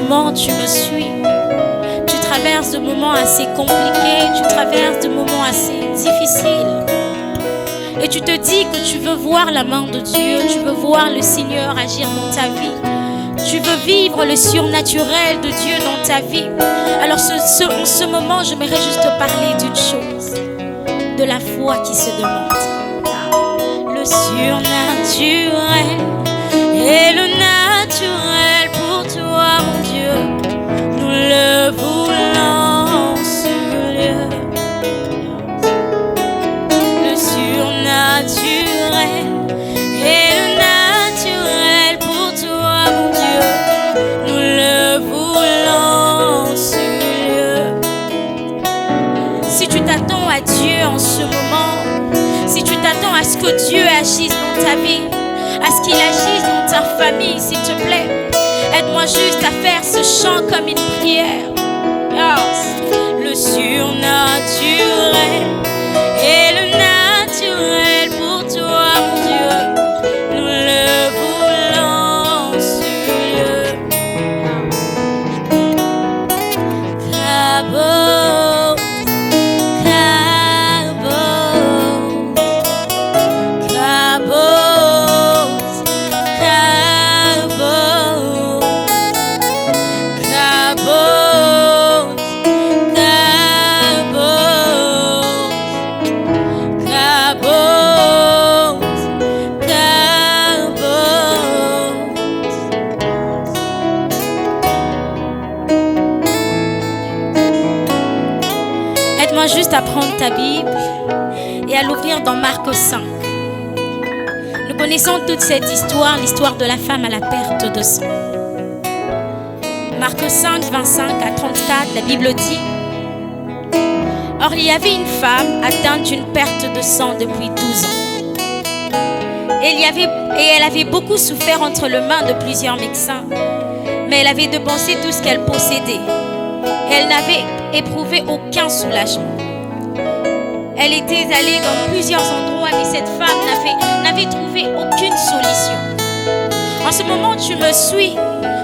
moment, tu me suis. Tu traverses de moments assez compliqués, tu traverses de moments assez difficiles. Et tu te dis que tu veux voir la main de Dieu, tu veux voir le Seigneur agir dans ta vie. Tu veux vivre le surnaturel de Dieu dans ta vie. Alors en ce moment, j'aimerais juste te parler d'une chose, de la foi qui se demande. Le surnaturel et le naturel pour toi, mon Dieu, nous le voulons sur lieu. Le surnaturel et le naturel pour toi, mon Dieu, nous le voulons sur lieu. Si tu t'attends à Dieu en ce moment, si tu t'attends à ce que Dieu agisse dans ta vie, à ce qu'il agisse dans ta famille, s'il te plaît, aide-moi juste à faire ce chant comme une prière. Yes. Le surnaturel et le naturel pour toi, mon Dieu, nous le voulons sur lieu. Juste à prendre ta Bible et à l'ouvrir dans Marc 5. Nous connaissons toute cette histoire, l'histoire de la femme à la perte de sang. Marc 5, 25 à 34, la Bible dit: Or il y avait une femme atteinte d'une perte de sang depuis 12 ans. Et elle avait beaucoup souffert entre les mains de plusieurs médecins, mais elle avait dépensé tout ce qu'elle possédait. Elle n'avait éprouvé aucun soulagement. Elle était allée dans plusieurs endroits, mais cette femme n'avait trouvé aucune solution. En ce moment, tu me suis.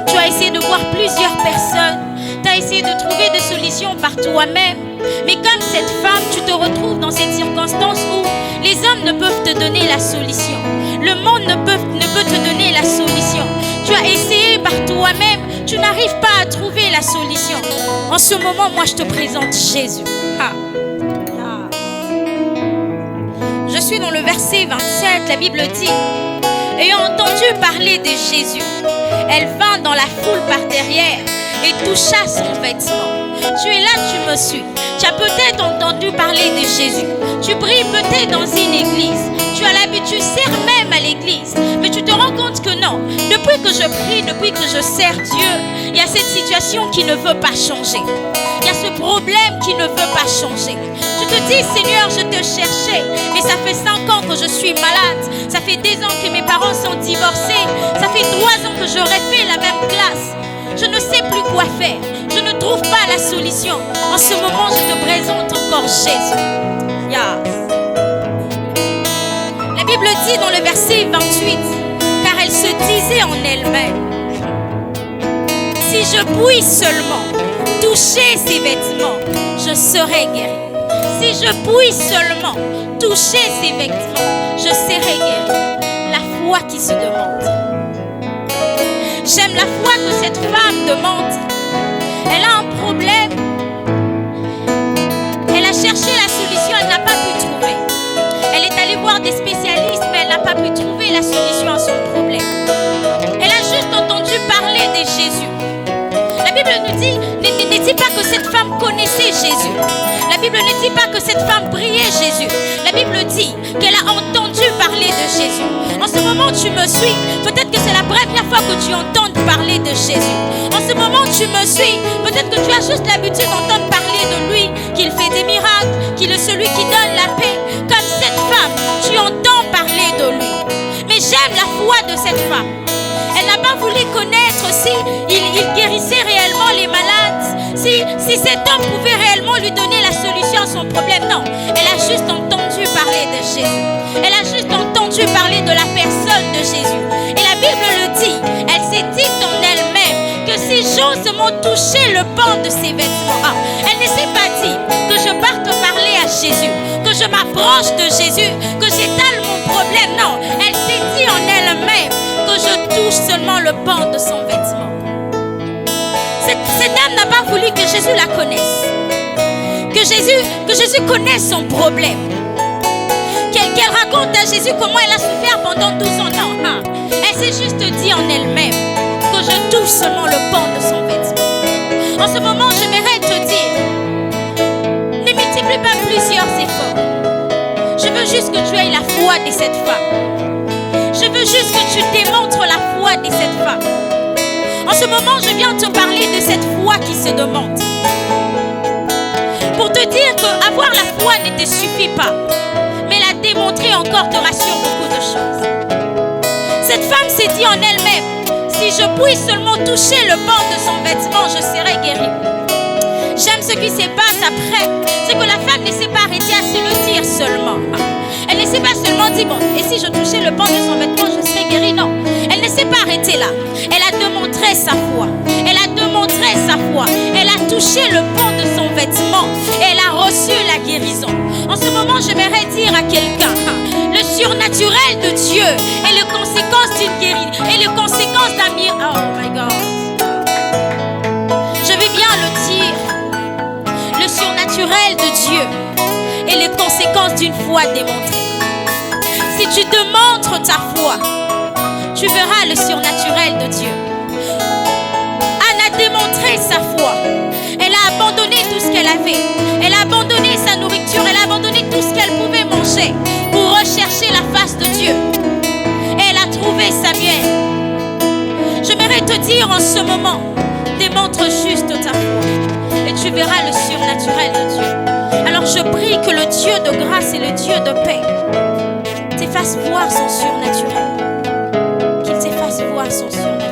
Tu as essayé de voir plusieurs personnes. Tu as essayé de trouver des solutions par toi-même. Mais comme cette femme, tu te retrouves dans cette circonstance où les hommes ne peuvent te donner la solution. Le monde ne peut te donner la solution. Tu as essayé par toi-même. Tu n'arrives pas à trouver la solution. En ce moment, moi, je te présente Jésus. Je suis dans le verset 27, la Bible dit: Ayant entendu parler de Jésus, elle vint dans la foule par derrière et toucha son vêtement. Tu es là, tu me suis. Tu as peut-être entendu parler de Jésus. Tu pries peut-être dans une église. Tu as l'habitude, tu sers même à l'église. Mais tu te rends compte que non. Depuis que je prie, depuis que je sers Dieu, il y a cette situation qui ne veut pas changer. Il y a ce problème qui ne veut pas changer. Tu te dis: Seigneur, je te cherchais, mais ça fait 5 ans que je suis malade. Ça fait 10 ans que mes parents sont divorcés. Ça fait 3 ans que j'aurais fait la même classe. Je ne sais plus quoi faire. Je ne trouve pas la solution. En ce moment, je te présente encore Jésus. Yes. La Bible dit dans le verset 28, car elle se disait en elle-même: si je puis seulement toucher ses vêtements, je serai guéri. Si je puis seulement toucher ses vêtements, je serai guéri. La foi qui se demande. J'aime la foi que cette femme demande. Elle a un problème. Elle a cherché la solution, elle n'a pas pu trouver. Elle est allée voir des spécialistes, mais elle n'a pas pu trouver la solution à son problème. Elle a juste entendu parler de Jésus. La Bible nous dit, ne dit pas que cette femme connaissait Jésus. La Bible ne dit pas que cette femme priait Jésus. La Bible dit qu'elle a entendu parler de Jésus. En ce moment, tu me suis. Peut-être que c'est la première fois que tu entends parler de Jésus. En ce moment, tu me suis. Peut-être que tu as juste l'habitude d'entendre parler de lui, qu'il fait des miracles, qu'il est celui qui donne la paix. Comme cette femme, tu entends parler de lui. Mais j'aime la foi de cette femme. Elle n'a pas voulu connaître si il guérissait réellement les malades, si cet homme pouvait réellement lui donner la solution à son problème. Non, elle a juste entendu parler de Jésus. Elle a juste entendu parler de la personne de Jésus. Et la Bible le dit, elle s'est dit en elle-même que si j'ose seulement toucher le pan de ses vêtements. Elle ne s'est pas dit que je parte parler à Jésus, que je m'approche de Jésus, que j'étale mon problème. Non, elle s'est dit en elle-même que je touche seulement le pan de son vêtement. Cette dame n'a pas voulu que Jésus la connaisse, que Jésus connaisse son problème, qu'elle raconte à Jésus comment elle a souffert pendant 12 ans. Non, elle s'est juste dit en elle-même que je touche seulement le pan de son vêtement. En ce moment, j'aimerais te dire, ne multiplie pas plusieurs efforts. Je veux juste que tu aies la foi de cette femme. Je veux juste que tu démontres la foi de cette femme. En ce moment, je viens te parler de cette foi qui se demande. Pour te dire qu'avoir la foi ne te suffit pas, mais la démontrer encore te rassure beaucoup de choses. Cette femme s'est dit en elle-même, si je puis seulement toucher le pan de son vêtement, je serai guérie. J'aime ce qui se passe après, c'est que la femme ne s'est pas arrêtée à se le dire seulement. Elle ne s'est pas seulement dit, bon, et si je touchais le pan de son vêtement, je serais guérie. Non, elle ne s'est pas arrêtée là. Elle a démontré sa foi. Elle a démontré sa foi. Elle a touché le pan de son vêtement. Et elle a reçu la guérison. En ce moment, j'aimerais dire à quelqu'un, le surnaturel de Dieu est les conséquences d'une guérison, et les conséquences d'un miracle. Oh my God. Je vais bien le dire. Le surnaturel de Dieu et les conséquences d'une foi démontrée. Si tu démontres ta foi, tu verras le surnaturel de Dieu. Anne a démontré sa foi. Elle a abandonné tout ce qu'elle avait. Elle a abandonné sa nourriture. Elle a abandonné tout ce qu'elle pouvait manger pour rechercher la face de Dieu. Et elle a trouvé Samuel. J'aimerais te dire en ce moment, démontre juste ta foi et tu verras le surnaturel de Dieu. Alors je prie que le Dieu de grâce et le Dieu de paix te fasse voir son surnaturel. Qu'il te fasse voir son surnaturel.